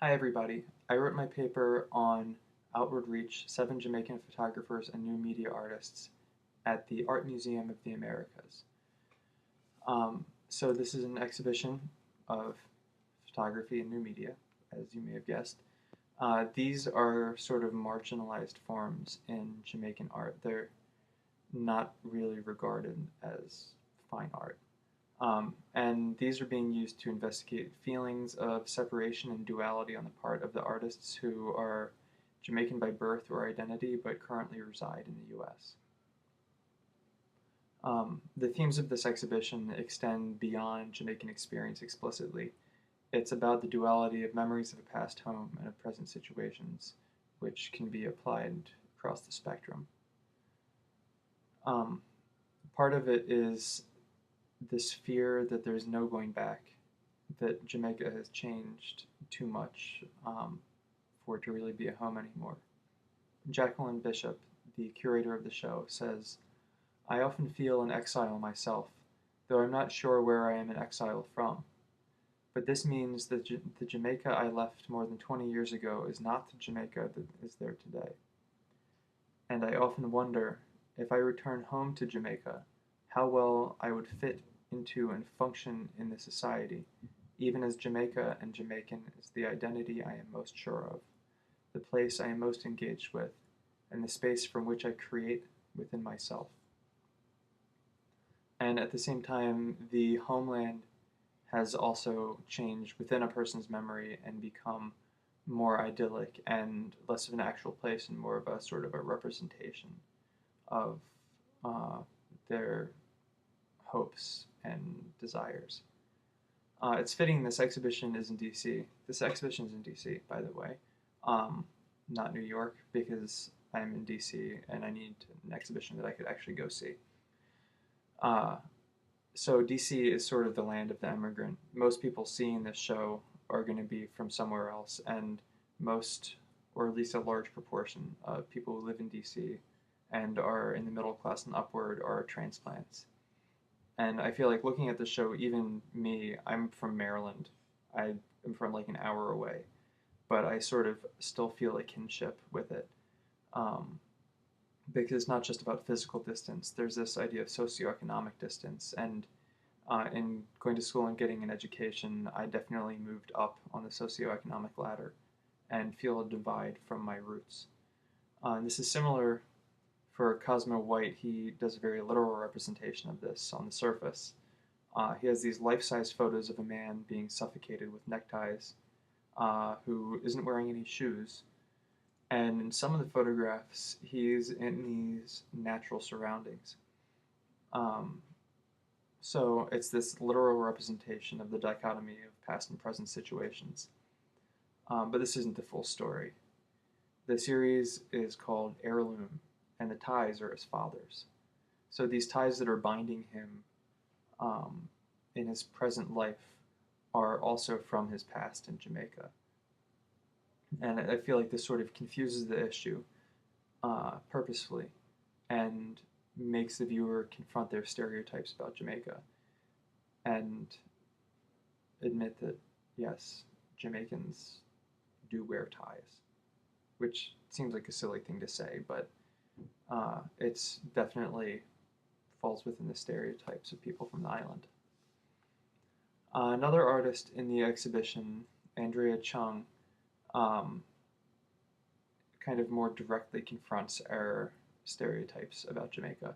Hi everybody. I wrote my paper on Outward Reach, 7 Jamaican Photographers and New Media Artists at the Art Museum of the Americas. So this is an exhibition of photography and new media, as you may have guessed. These are sort of marginalized forms in Jamaican art. They're not really regarded as fine art. And these are being used to investigate feelings of separation and duality on the part of the artists who are Jamaican by birth or identity but currently reside in the US. The themes of this exhibition extend beyond Jamaican experience explicitly. It's about the duality of memories of a past home and of present situations, which can be applied across the spectrum. Um, Part of it is this fear that there's no going back, that Jamaica has changed too much for it to really be a home anymore. Jacqueline Bishop, the curator of the show, says, "I often feel in exile myself, though I'm not sure where I am in exile from. But this means that the Jamaica I left more than 20 years ago is not the Jamaica that is there today. And I often wonder, if I return home to Jamaica, how well I would fit into and function in the society, even as Jamaica and Jamaican is the identity I am most sure of, the place I am most engaged with, and the space from which I create within myself." And at the same time, the homeland has also changed within a person's memory and become more idyllic and less of an actual place and more of a sort of a representation of their hopes and desires. It's fitting this exhibition is in DC. This exhibition is in DC, by the way, not New York, because I'm in DC and I need an exhibition that I could actually go see. So DC is sort of the land of the immigrant. Most people seeing this show are going to be from somewhere else, and most, or at least a large proportion, of people who live in DC and are in the middle class and upward are transplants. And I feel like looking at the show, even me, I'm from Maryland. I am from like an hour away, but I sort of still feel a kinship with it. Because it's not just about physical distance. There's this idea of socioeconomic distance, and in going to school and getting an education, I definitely moved up on the socioeconomic ladder and feel a divide from my roots. And this is similar for Cosmo White. He does a very literal representation of this on the surface. He has these life-size photos of a man being suffocated with neckties, who isn't wearing any shoes. And in some of the photographs, he's in these natural surroundings. So it's this literal representation of the dichotomy of past and present situations. But this isn't the full story. The series is called Heirloom, and the ties are his father's. So these ties that are binding him in his present life are also from his past in Jamaica. And I feel like this sort of confuses the issue purposefully and makes the viewer confront their stereotypes about Jamaica and admit that, yes, Jamaicans do wear ties, which seems like a silly thing to say, but it's definitely falls within the stereotypes of people from the island. Another artist in the exhibition, Andrea Chung, kind of more directly confronts our stereotypes about Jamaica.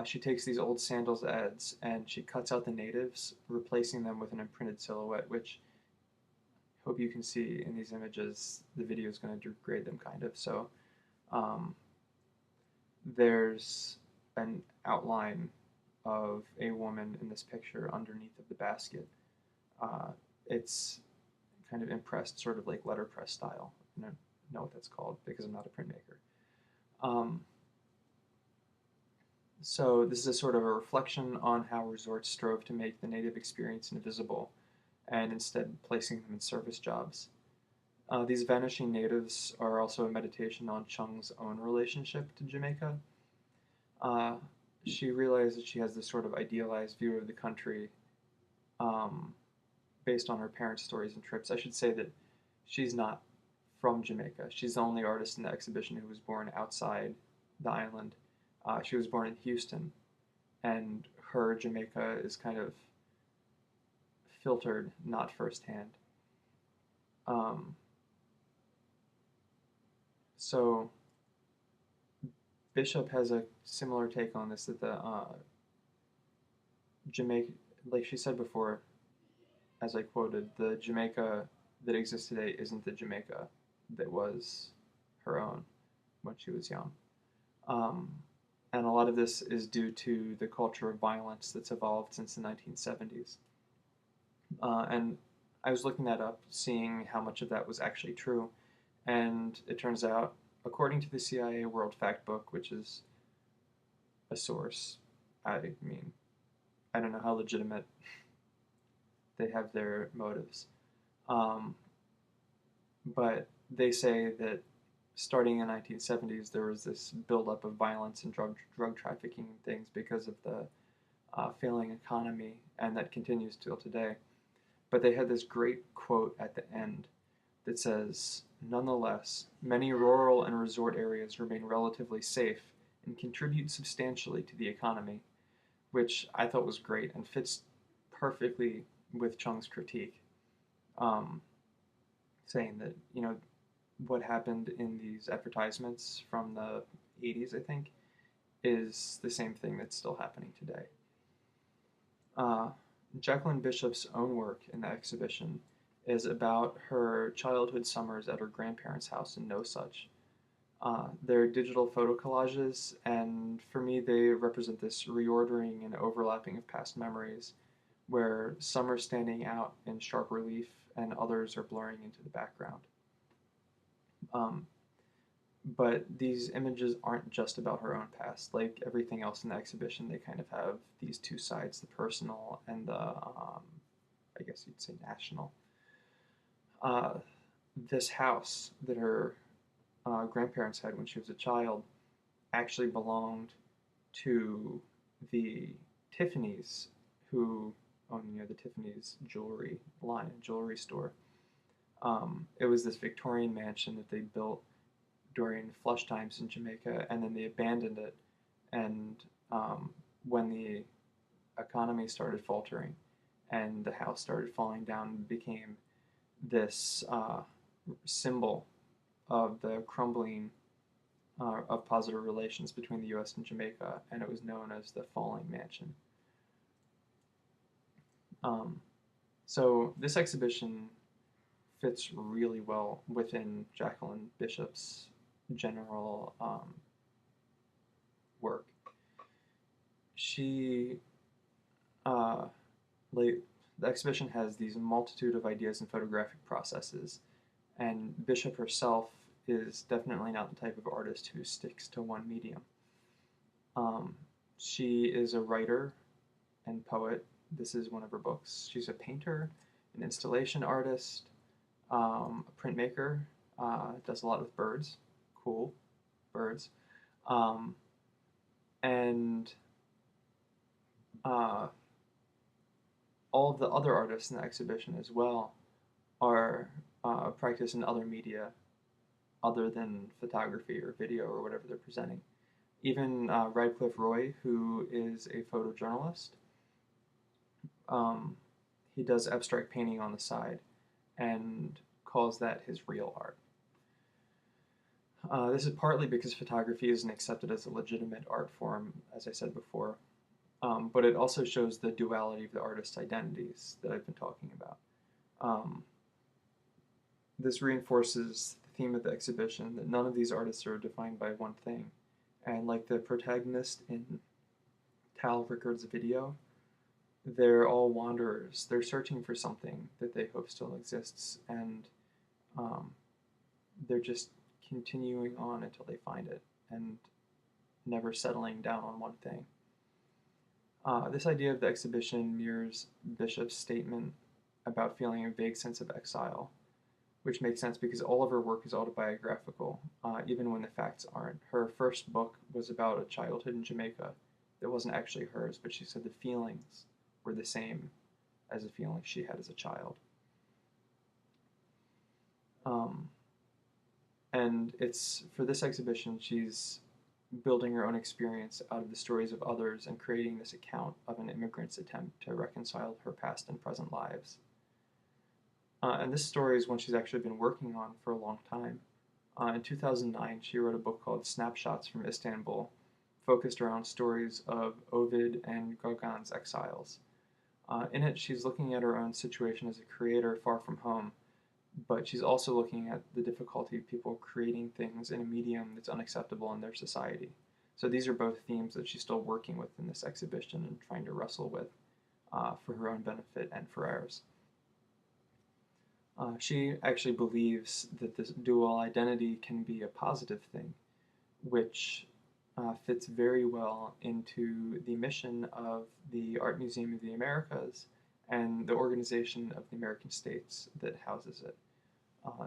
She takes these old sandals ads and she cuts out the natives, replacing them with an imprinted silhouette, which I hope you can see in these images. The video is going to degrade them kind of. So there's an outline of a woman in this picture underneath of the basket. It's kind of impressed, sort of like letterpress style. I don't know what that's called because I'm not a printmaker. So this is a sort of a reflection on how resorts strove to make the native experience invisible and instead placing them in service jobs. These vanishing natives are also a meditation on Chung's own relationship to Jamaica. She realizes she has this sort of idealized view of the country based on her parents' stories and trips. I should say that she's not from Jamaica. She's the only artist in the exhibition who was born outside the island. She was born in Houston, and her Jamaica is kind of filtered, not firsthand. Um, so Bishop has a similar take on this, that the Jamaica, like she said before, as I quoted, the Jamaica that exists today isn't the Jamaica that was her own when she was young. Um, and a lot of this is due to the culture of violence that's evolved since the 1970s. And I was looking that up, seeing how much of that was actually true. And it turns out, according to the CIA World Factbook, which is a source, I mean, I don't know how legitimate they have their motives. Um, but they say that starting in the 1970s, there was this buildup of violence and drug trafficking and things because of the failing economy, and that continues till today. But they had this great quote at the end that says, "Nonetheless, many rural and resort areas remain relatively safe and contribute substantially to the economy," which I thought was great and fits perfectly with Chung's critique, um, saying that, what happened in these advertisements from the 80s, I think, is the same thing that's still happening today. Jacqueline Bishop's own work in the exhibition is about her childhood summers at her grandparents' house in No Such. They're digital photo collages, and for me, they represent this reordering and overlapping of past memories, where some are standing out in sharp relief and others are blurring into the background. But these images aren't just about her own past. Like everything else in the exhibition, they kind of have these two sides, the personal and the, I guess you'd say, national. This house that her grandparents had when she was a child actually belonged to the Tiffany's, who own the Tiffany's jewelry line, jewelry store. It was this Victorian mansion that they built during flush times in Jamaica, and then they abandoned it. And when the economy started faltering and the house started falling down, it became this symbol of the crumbling of positive relations between the U.S. and Jamaica, and it was known as the Falling Mansion. So this exhibition fits really well within Jacqueline Bishop's general work. She, the exhibition has these multitude of ideas and photographic processes, and Bishop herself is definitely not the type of artist who sticks to one medium. She is a writer and poet. This is one of her books. She's a painter, an installation artist, a printmaker, does a lot with birds. Cool, birds. And all of the other artists in the exhibition as well are practiced in other media other than photography or video or whatever they're presenting. Even Radcliffe Roy, who is a photojournalist, he does abstract painting on the side and calls that his real art. This is partly because photography isn't accepted as a legitimate art form, as I said before, but it also shows the duality of the artist's identities that I've been talking about. This reinforces the theme of the exhibition, that none of these artists are defined by one thing. And like the protagonist in Tal Rickard's video, they're all wanderers. They're searching for something that they hope still exists, and they're just continuing on until they find it, and never settling down on one thing. This idea of the exhibition mirrors Bishop's statement about feeling a vague sense of exile, which makes sense because all of her work is autobiographical, even when the facts aren't. Her first book was about a childhood in Jamaica that wasn't actually hers, but she said the feelings were the same as the feelings she had as a child. Um, and it's for this exhibition, she's building her own experience out of the stories of others and creating this account of an immigrant's attempt to reconcile her past and present lives. And this story is one she's actually been working on for a long time. In 2009, she wrote a book called Snapshots from Istanbul, focused around stories of Ovid and Gauguin's exiles. In it, she's looking at her own situation as a creator far from home, but she's also looking at the difficulty of people creating things in a medium that's unacceptable in their society. So these are both themes that she's still working with in this exhibition and trying to wrestle with for her own benefit and for ours. She actually believes that this dual identity can be a positive thing, which fits very well into the mission of the Art Museum of the Americas and the Organization of the American States that houses it.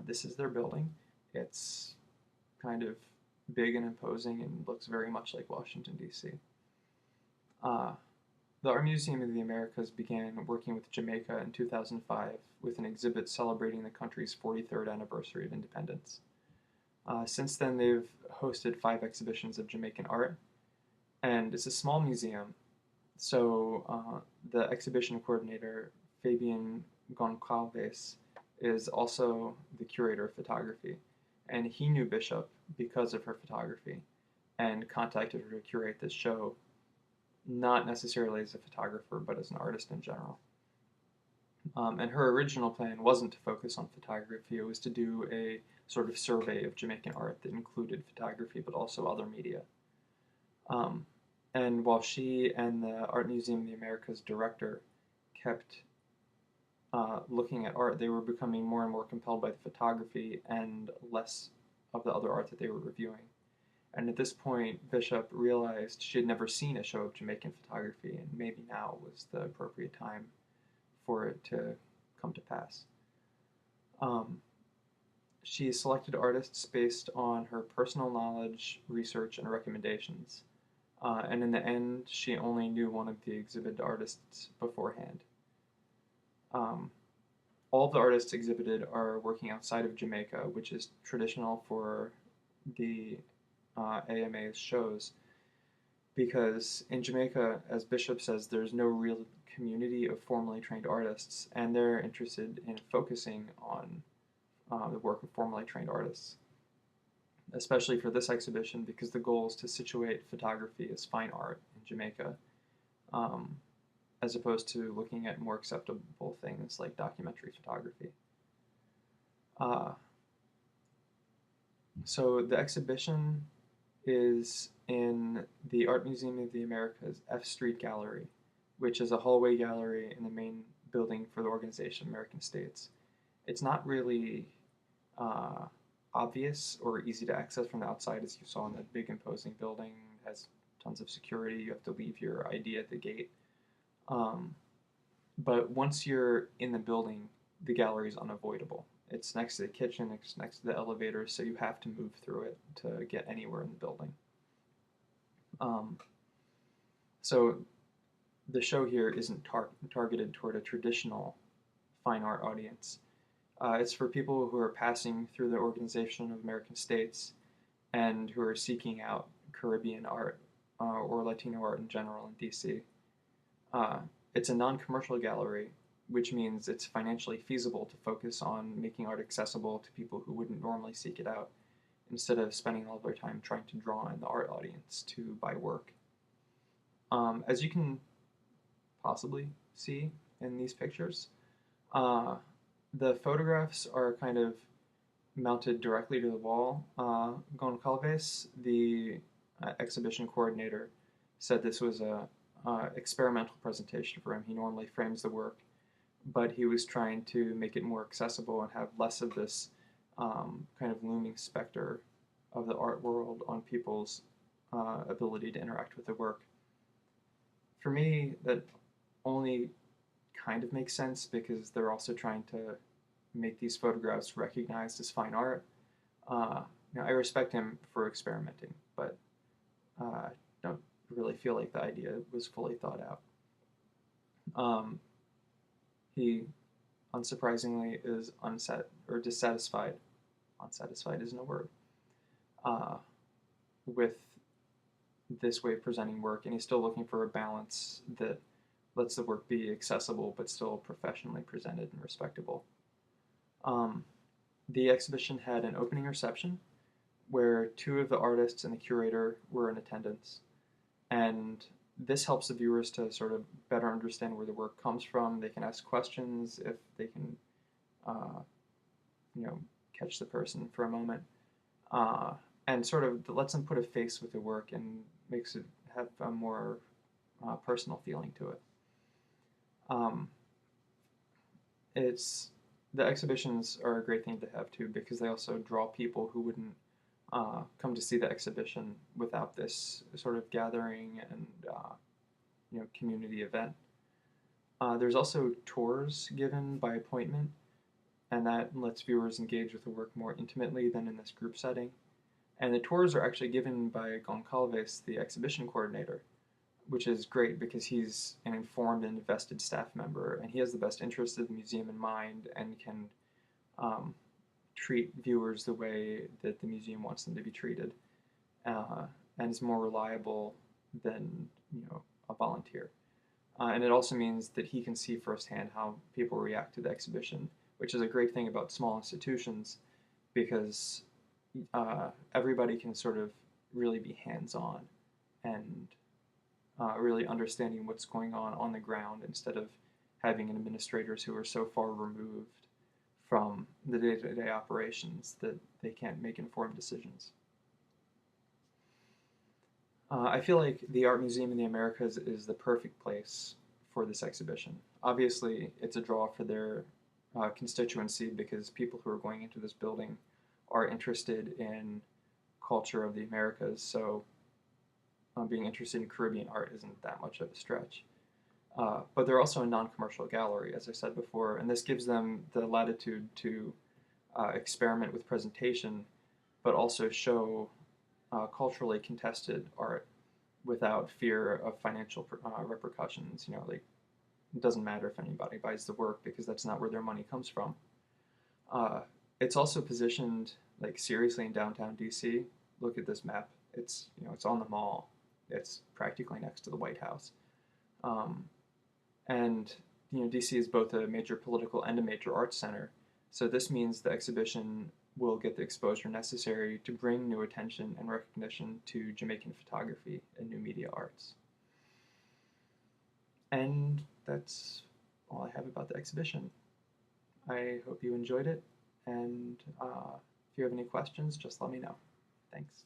This is their building. It's kind of big and imposing and looks very much like Washington, D.C. The Art Museum of the Americas began working with Jamaica in 2005 with an exhibit celebrating the country's 43rd anniversary of independence. Since then, they've hosted 5 exhibitions of Jamaican art, and it's a small museum, so the exhibition coordinator, Fabian Goncalves, is also the curator of photography, and he knew Bishop because of her photography and contacted her to curate this show, not necessarily as a photographer, but as an artist in general. And her original plan wasn't to focus on photography, it was to do a sort of survey of Jamaican art that included photography, but also other media. And while she and the Art Museum of the Americas director kept looking at art, they were becoming more and more compelled by the photography and less of the other art that they were reviewing. And at this point, Bishop realized she had never seen a show of Jamaican photography, and maybe now was the appropriate time for it to come to pass. She selected artists based on her personal knowledge, research, and recommendations. And in the end, she only knew one of the exhibit artists beforehand. All of the artists exhibited are working outside of Jamaica, which is traditional for the AMA's shows, because in Jamaica, as Bishop says, there's no real community of formally trained artists, and they're interested in focusing on the work of formally trained artists, especially for this exhibition, because the goal is to situate photography as fine art in Jamaica, as opposed to looking at more acceptable things like documentary photography. So the exhibition is in the Art Museum of the Americas F Street Gallery, which is a hallway gallery in the main building for the Organization of American States. It's not really obvious or easy to access from the outside, as you saw in that big imposing building. It has tons of security. You have to leave your ID at the gate. But once you're in the building, the gallery is unavoidable. It's next to the kitchen, it's next to the elevator, so you have to move through it to get anywhere in the building. So the show here isn't targeted toward a traditional fine art audience. It's for people who are passing through the Organization of American States and who are seeking out Caribbean art or Latino art in general in DC. It's a non-commercial gallery, which means it's financially feasible to focus on making art accessible to people who wouldn't normally seek it out, instead of spending all their time trying to draw in the art audience to buy work. As you can possibly see in these pictures, the photographs are kind of mounted directly to the wall. Goncalves, the exhibition coordinator, said this was a experimental presentation for him. He normally frames the work, but he was trying to make it more accessible and have less of this kind of looming specter of the art world on people's ability to interact with the work. For me, that only kind of makes sense because they're also trying to make these photographs recognized as fine art. I respect him for experimenting, but don't really feel like the idea was fully thought out. He, unsurprisingly, is dissatisfied unsatisfied isn't a word, with this way of presenting work, and he's still looking for a balance that lets the work be accessible but still professionally presented and respectable. The exhibition had an opening reception where 2 of the artists and the curator were in attendance, and this helps the viewers to sort of better understand where the work comes from. They can ask questions if they can, catch the person for a moment, and sort of lets them put a face with the work and makes it have a more personal feeling to it. The exhibitions are a great thing to have too, because they also draw people who wouldn't come to see the exhibition without this sort of gathering and community event. There's also tours given by appointment, and that lets viewers engage with the work more intimately than in this group setting. And the tours are actually given by Goncalves, the exhibition coordinator, which is great because he's an informed and invested staff member, and he has the best interests of the museum in mind and can treat viewers the way that the museum wants them to be treated, and is more reliable than a volunteer. And it also means that he can see firsthand how people react to the exhibition, which is a great thing about small institutions, because everybody can sort of really be hands-on and really understanding what's going on the ground, instead of having administrators who are so far removed from the day-to-day operations that they can't make informed decisions. I feel like the Art Museum in the Americas is the perfect place for this exhibition. Obviously, it's a draw for their constituency, because people who are going into this building are interested in culture of the Americas, so being interested in Caribbean art isn't that much of a stretch. But they're also a non-commercial gallery, as I said before, and this gives them the latitude to experiment with presentation, but also show culturally contested art without fear of financial repercussions. Like, it doesn't matter if anybody buys the work, because that's not where their money comes from. It's also positioned like seriously in downtown DC. Look at this map. It's it's on the mall. It's practically next to the White House. And DC is both a major political and a major arts center. So this means the exhibition will get the exposure necessary to bring new attention and recognition to Jamaican photography and new media arts. And that's all I have about the exhibition. I hope you enjoyed it, and if you have any questions, just let me know. Thanks.